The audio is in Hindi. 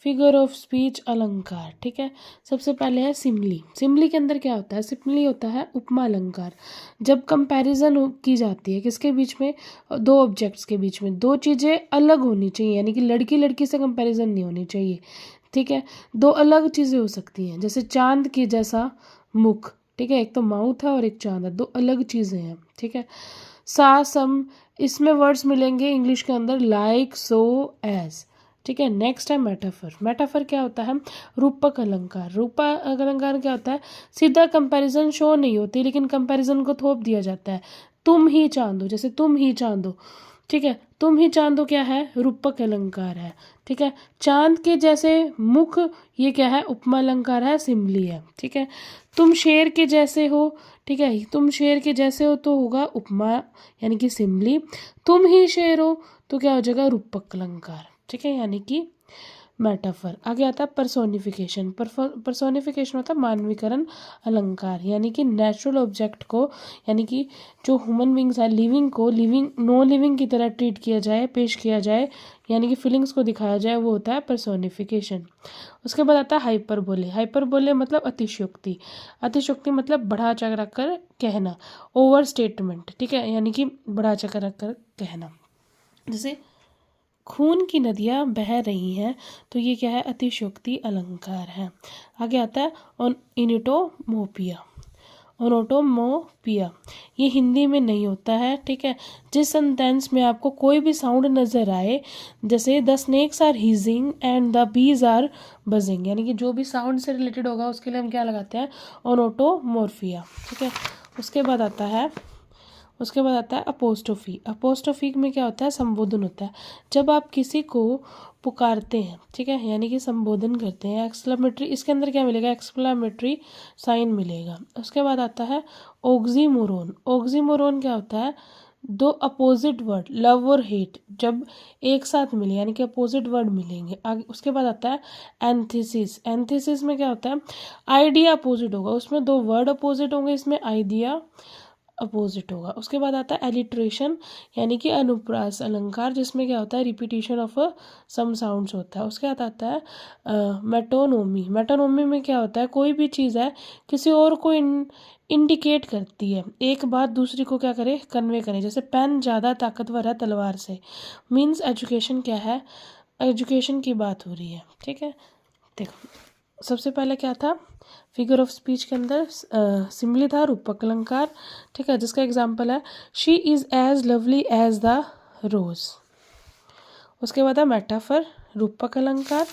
फिगर ऑफ स्पीच अलंकार। ठीक है, सबसे पहले है सिमली। सिमली के अंदर क्या होता है? सिमली होता है उपमा अलंकार। जब कंपैरिजन की जाती है किसके बीच में? दो ऑब्जेक्ट्स के बीच में। दो चीज़ें अलग होनी चाहिए, यानी कि लड़की लड़की से कंपैरिजन नहीं होनी चाहिए। ठीक है, दो अलग चीज़ें हो सकती हैं, जैसे चांद के जैसा मुख। ठीक है, एक तो माउथ है और एक चांद है, दो अलग चीज़ें हैं। ठीक है, सा सम, इसमें वर्ड्स मिलेंगे इंग्लिश के अंदर लाइक, सो, एज। ठीक है, नेक्स्ट है मेटाफर। मेटाफर क्या होता है? रूपक अलंकार। रूपक अलंकार क्या होता है? सीधा कंपैरिजन शो नहीं होती, लेकिन कंपैरिजन को थोप दिया जाता है। तुम ही चांद हो, जैसे तुम ही चांद हो। ठीक है, तुम ही चांद हो क्या है? रूपक अलंकार है। ठीक है, चांद के जैसे मुख, ये क्या है? उपमा अलंकार है, सिमली है। ठीक है, तुम शेर के जैसे हो। ठीक है, तुम शेर के जैसे हो तो होगा उपमा यानी कि सिमली। तुम ही शेर हो तो क्या हो जाएगा? रूपक अलंकार। ठीक है, यानी कि मेटाफर। आगे आता है पर्सोनिफिकेशन। पर्सोनिफिकेशन होता है मानवीकरण अलंकार, यानी कि नेचुरल ऑब्जेक्ट को, यानी कि जो ह्यूमन बींग्स है, लिविंग को लिविंग नो लिविंग की तरह ट्रीट किया जाए, पेश किया जाए, यानी कि फीलिंग्स को दिखाया जाए, वो होता है पर्सोनिफिकेशन। उसके बाद आता है हाइपरबोले। हाइपरबोले मतलब अतिशयोक्ति। अतिशयोक्ति मतलब बढ़ा चढ़ा कर कहना, ओवर स्टेटमेंट। ठीक है, यानी कि बढ़ा चढ़ा कर कहना। जैसे खून की नदियाँ बह रही हैं, तो ये क्या है? अतिशयोक्ति अलंकार है। आगे आता है इनिटोमोपिया। ओनोटोमोपिया ये हिंदी में नहीं होता है। ठीक है, जिस सेंटेंस में आपको कोई भी साउंड नज़र आए, जैसे the snakes are hissing and the bees are buzzing, यानी कि जो भी साउंड से रिलेटेड होगा उसके लिए हम क्या लगाते हैं? ओनोटोमोर्फिया। ठीक है, उसके बाद आता है अपोस्ट्रोफी। अपोस्ट्रोफी में क्या होता है? संबोधन होता है। जब आप किसी को पुकारते हैं, ठीक है, यानी कि संबोधन करते हैं, एक्सक्लेमेटरी, इसके अंदर क्या मिलेगा? एक्सक्लेमेटरी साइन मिलेगा। उसके बाद आता है ऑक्सीमोरोन। ऑक्सीमोरोन क्या होता है? दो अपोजिट वर्ड, लव और हेट, जब एक साथ मिले, यानी कि अपोजिट वर्ड मिलेंगे। आगे उसके बाद आता है एंथिसिस। एंथिसिस में क्या होता है? आइडिया अपोजिट होगा, उसमें दो वर्ड अपोजिट होंगे, इसमें आइडिया अपोजिट होगा। उसके बाद आता है एलिट्रेशन, यानी कि अनुप्रास अलंकार, जिसमें क्या होता है? रिपीटिशन ऑफ सम साउंड्स होता है। उसके बाद आता है मेटोनोमी। मेटोनोमी में क्या होता है? कोई भी चीज़ है किसी और को इंडिकेट करती है, एक बात दूसरी को क्या करे? कन्वे करे। जैसे पेन ज़्यादा ताकतवर है तलवार से, मीन्स एजुकेशन क्या है? एजुकेशन की बात हो रही है। ठीक है, देखो सबसे पहले क्या था? फिगर ऑफ स्पीच के अंदर सिमली था, रूपक अलंकार। ठीक है, जिसका एग्जाम्पल है she is as lovely as the rose. उसके बाद है मेटाफर, रूपक अलंकार।